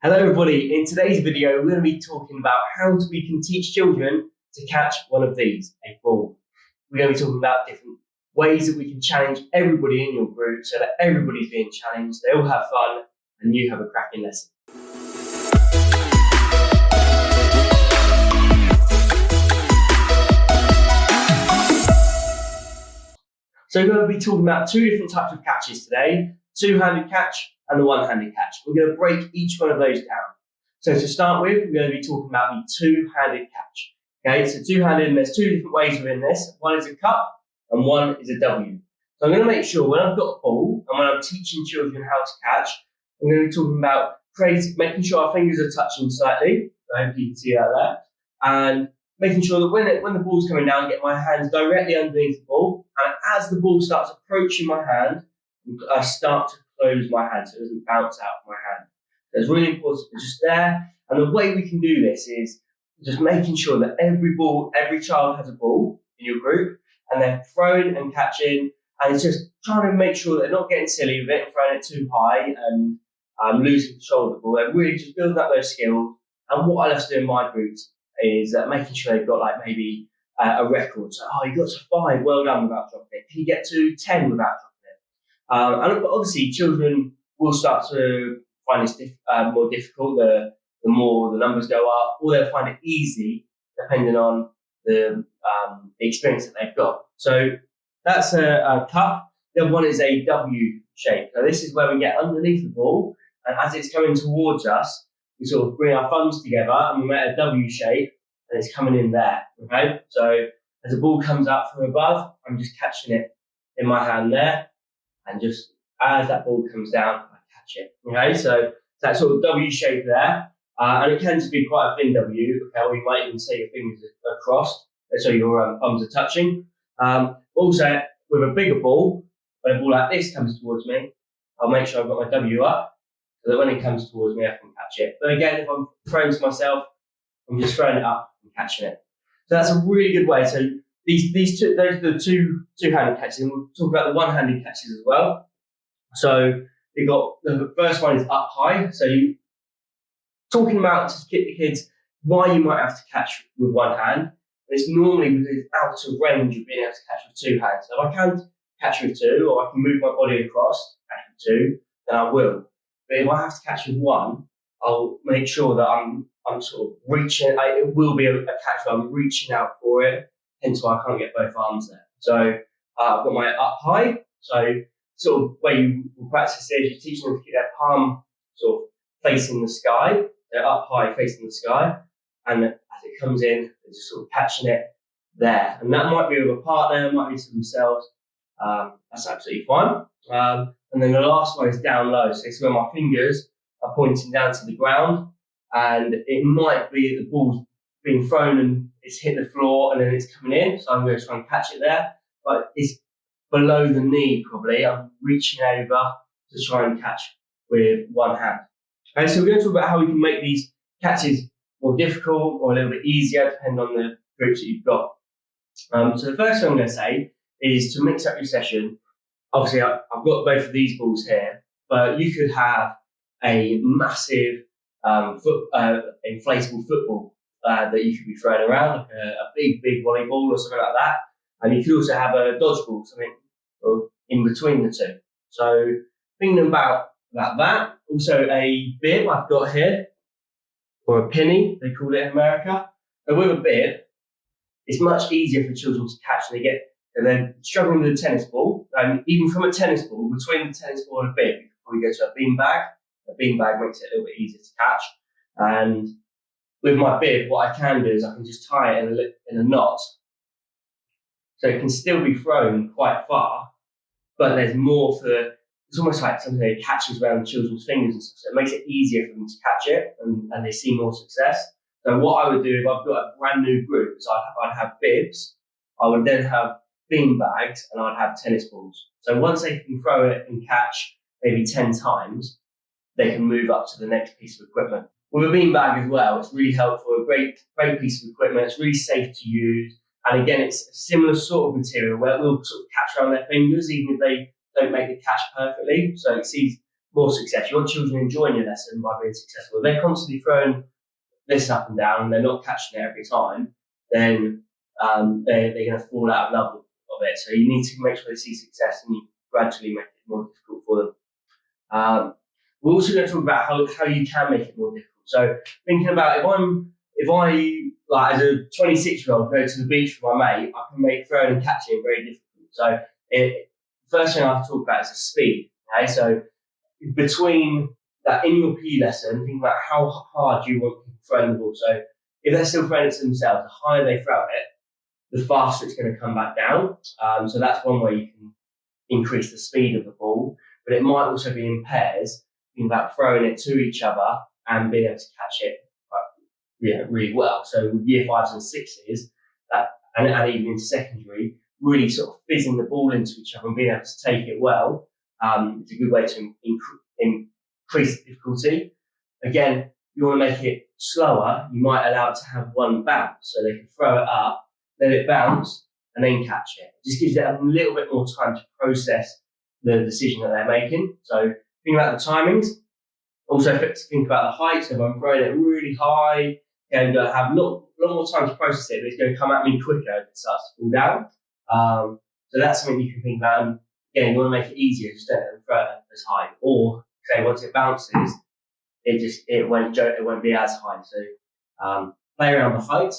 Hello everybody, in today's video we're going to be talking about how we can teach children to catch one of these, a ball. We're going to be talking about different ways that we can challenge everybody in your group so that everybody's being challenged, they all have fun and you have a cracking lesson. So we're going to be talking about two different types of catches today, two-handed catch and the one-handed catch. We're going to break each one of those down. So to start with, we're going to be talking about the two-handed catch. Okay, so two-handed, and there's two different ways within this. One is a cup and one is a W. So I'm going to make sure when I've got a ball and when I'm teaching children how to catch, I'm going to be talking about making sure our fingers are touching slightly. So hopefully you can see that there. And making sure that when the ball's coming down, get my hands directly underneath the ball. And as the ball starts approaching my hand, I start to close my hand so it doesn't bounce out of my hand. So it's really important it's just there. And the way we can do this is just making sure that every child has a ball in your group and they're throwing and catching. And it's just trying to make sure that they're not getting silly with it and throwing it too high and losing control of the ball. They're really just building up those skills. And what I love to do in my groups is making sure they've got like maybe a record. So, you got to 5, well done without dropping it. Can you get to 10 without dropping it? And obviously, children will start to find this more difficult the more the numbers go up, or they'll find it easy depending on the experience that they've got. So that's a cup. The other one is a W shape. So this is where we get underneath the ball, and as it's coming towards us, we sort of bring our thumbs together and we make a W shape, and it's coming in there. Okay. So as the ball comes out from above, I'm just catching it in my hand there. And just as that ball comes down, I catch it. Okay, so that sort of W shape there, and it can just be quite a thin W. Okay, or you might even say your fingers are crossed, so your thumbs are touching. Also, with a bigger ball, when a ball like this comes towards me, I'll make sure I've got my W up, so that when it comes towards me, I can catch it. But again, if I'm throwing to myself, I'm just throwing it up and catching it. So that's a really good way. So those are the two-handed catches, and we'll talk about the one-handed catches as well. So you've got the first one is up high. So you talking about to get the kids why you might have to catch with one hand. It's normally because it's out of range of being able to catch with two hands. So if I can catch with two, or I can move my body across, catch with two, then I will. But if I have to catch with one, I'll make sure that I'm sort of reaching. It will be a catch where I'm reaching out for it. Hence why I can't get both arms there. So I've got my up high. So sort of where you will practice this, you're teaching them to keep their palm sort of facing the sky. They're up high facing the sky. And as it comes in, they're just sort of catching it there. And that might be with a partner, might be to themselves. That's absolutely fine. And then the last one is down low. So it's where my fingers are pointing down to the ground. And it might be that the ball's being thrown and it's hit the floor and then it's coming in, so I'm going to try and catch it there, but it's below the knee probably. I'm reaching over to try and catch with one hand. Okay, so we're going to talk about how we can make these catches more difficult or a little bit easier depending on the groups that you've got. So the first thing I'm going to say is to mix up your session. Obviously I've got both of these balls here, but you could have a massive inflatable football that you could be throwing around, like a big volleyball or something like that. And you could also have a dodgeball, something in between the two. So thinking about that. Also a bib I've got here, or a penny, they call it in America. So with a bib, it's much easier for children to catch. And they're struggling with a tennis ball. And even from a tennis ball, between the tennis ball and a bib, you could probably go to a beanbag. A beanbag makes it a little bit easier to catch. And with my bib, what I can do is I can just tie it in a knot. So it can still be thrown quite far, but there's more it's almost like something that catches around children's fingers and stuff. So it makes it easier for them to catch it and they see more success. So what I would do if I've got a brand new group is I'd have bibs, I would then have beanbags, and I'd have tennis balls. So once they can throw it and catch maybe 10 times, they can move up to the next piece of equipment. With a beanbag as well, it's really helpful, a great piece of equipment. It's really safe to use. And again, it's a similar sort of material where it will sort of catch around their fingers, even if they don't make the catch perfectly. So it's more success. You want children enjoying your lesson by being successful. If they're constantly throwing this up and down and they're not catching it every time, then they're going to fall out of love of it. So you need to make sure they see success and you gradually make it more difficult for them. We're also going to talk about how you can make it more difficult. So thinking about if I like as a 26-year-old go to the beach with my mate, I can make throwing and catching very difficult. So the first thing I have to talk about is the speed. Okay, so between that in your PE lesson, think about how hard you want people throwing the ball. So if they're still throwing it to themselves, the higher they throw it, the faster it's going to come back down. So that's one way you can increase the speed of the ball, but it might also be in pairs, thinking about throwing it to each other and being able to catch it really well. So with year 5s and 6s, and even into secondary, really sort of fizzing the ball into each other and being able to take it well, it's a good way to increase the difficulty. Again, you want to make it slower, you might allow it to have one bounce, so they can throw it up, let it bounce, and then catch it. It just gives them a little bit more time to process the decision that they're making. So think about the timings. Also think about the height. So if I'm throwing it really high, and have a lot more time to process it, but it's going to come at me quicker if it starts to fall down. So that's something you can think about. And again, you want to make it easier, just don't throw it as high. Or say once it bounces, it won't be as high. So play around the height.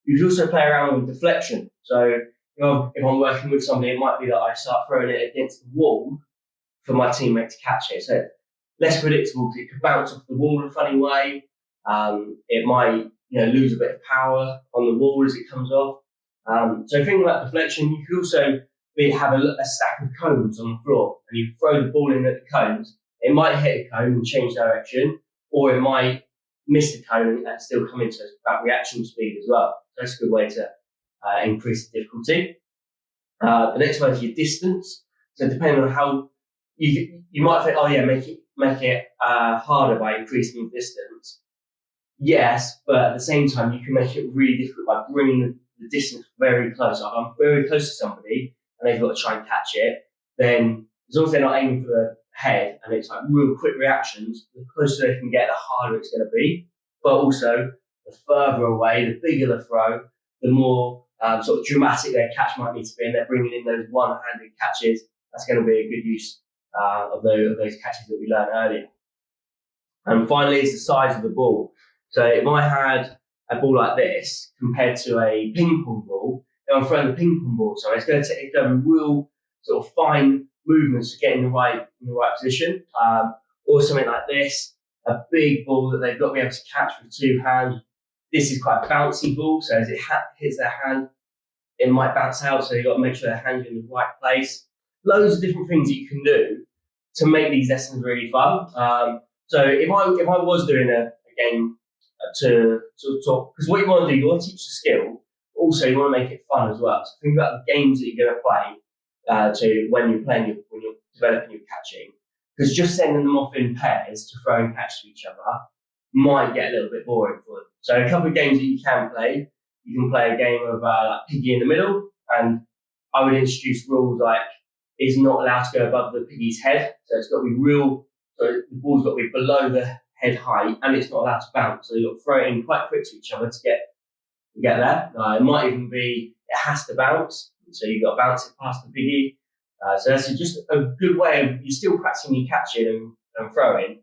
You can also play around with deflection. So if I'm working with somebody, it might be that I start throwing it against the wall for my teammate to catch it. So less predictable because it could bounce off the wall in a funny way. It might lose a bit of power on the wall as it comes off. So thinking about deflection, you could also have a stack of cones on the floor and you throw the ball in at the cones. It might hit a cone and change direction, or it might miss the cone and still come into it. It's about reaction speed as well. So that's a good way to increase the difficulty. The next one is your distance. So depending on how you might think, make it harder by increasing the distance. Yes, but at the same time, you can make it really difficult by bringing the distance very close. If I'm very close to somebody and they've got to try and catch it, then as long as they're not aiming for the head and it's like real quick reactions, the closer they can get, the harder it's going to be. But also, the further away, the bigger the throw, the more sort of dramatic their catch might need to be, and they're bringing in those one-handed catches. That's going to be a good use of those catches that we learned earlier. And finally, is the size of the ball. So if I had a ball like this compared to a ping pong ball, if I'm throwing the ping pong ball, so it's going to take real sort of fine movements to get in the right position. Or something like this, a big ball that they've got to be able to catch with two hands. This is quite a bouncy ball, so as it hits their hand, it might bounce out, so you've got to make sure their hands are in the right place. Loads of different things that you can do to make these lessons really fun. So if I was doing a game to talk, because what you want to do, you want to teach the skill, also you want to make it fun as well. So think about the games that you're going to play when you're developing your catching, because just sending them off in pairs to throw and catch to each other might get a little bit boring for them. So a couple of games that you can play. You can play a game of like piggy in the middle, and I would introduce rules like it's not allowed to go above the piggy's head, so it's got to be so the ball's got to be below the head height, and it's not allowed to bounce. So you've got to throw it in quite quick to each other to get there. It might even be it has to bounce, so you've got to bounce it past the piggy. So that's just a good way of you're still practicing your catching and throwing,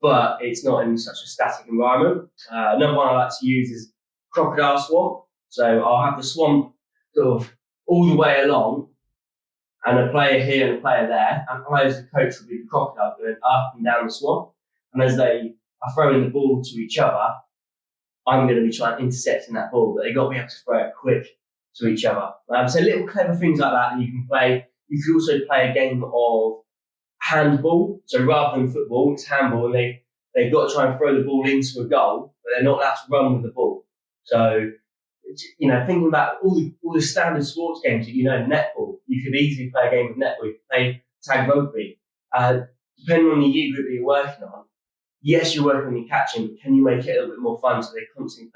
but it's not in such a static environment. Another one I like to use is crocodile swamp. So I'll have the swamp sort of all the way along, and a player here and a player there, and I as the coach will be the crocodile going up and down the swamp. And as they are throwing the ball to each other, I'm going to be trying intercepting that ball, but they've got to be able to throw it quick to each other. So little clever things like that you can play. You could also play a game of handball. So rather than football, it's handball, and they've got to try and throw the ball into a goal, but they're not allowed to run with the ball. So, thinking about all the standard sports games that netball, you could easily play a game of netball. You could play tag rugby. Depending on the year group that you're working on, yes, you're working on your catching, but can you make it a little bit more fun so they constantly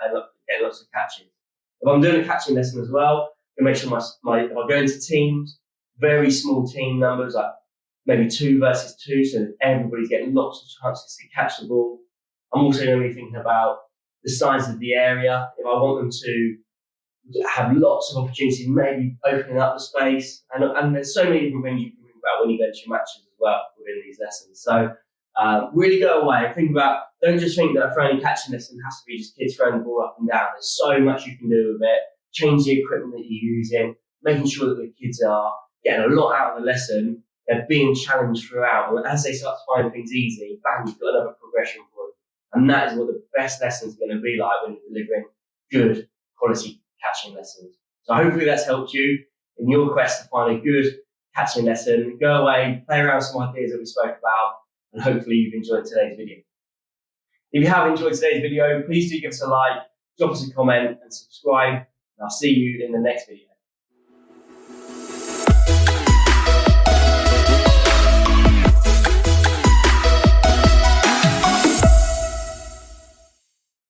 get lots of catches? If I'm doing a catching lesson as well, I make sure if I go into teams, very small team numbers, like maybe 2 versus 2, so that everybody's getting lots of chances to catch the ball. I'm also going to be thinking about the size of the area. If I want them to have lots of opportunity, maybe opening up the space, and there's so many different things you can think about when you go to your matches as well within these lessons. So really go away and think about, don't just think that a throwing and catching lesson has to be just kids throwing the ball up and down. There's so much you can do with it. Change the equipment that you're using, making sure that the kids are getting a lot out of the lesson. They're being challenged throughout, and as they start to find things easy, bang, you've got another progression for them. And that is what the best lessons are going to be like when you're delivering good quality catching lessons. So hopefully that's helped you in your quest to find a good catching lesson. Go away, play around with some ideas that we spoke about, and hopefully you've enjoyed today's video. If you have enjoyed today's video, please do give us a like, drop us a comment and subscribe, and I'll see you in the next video.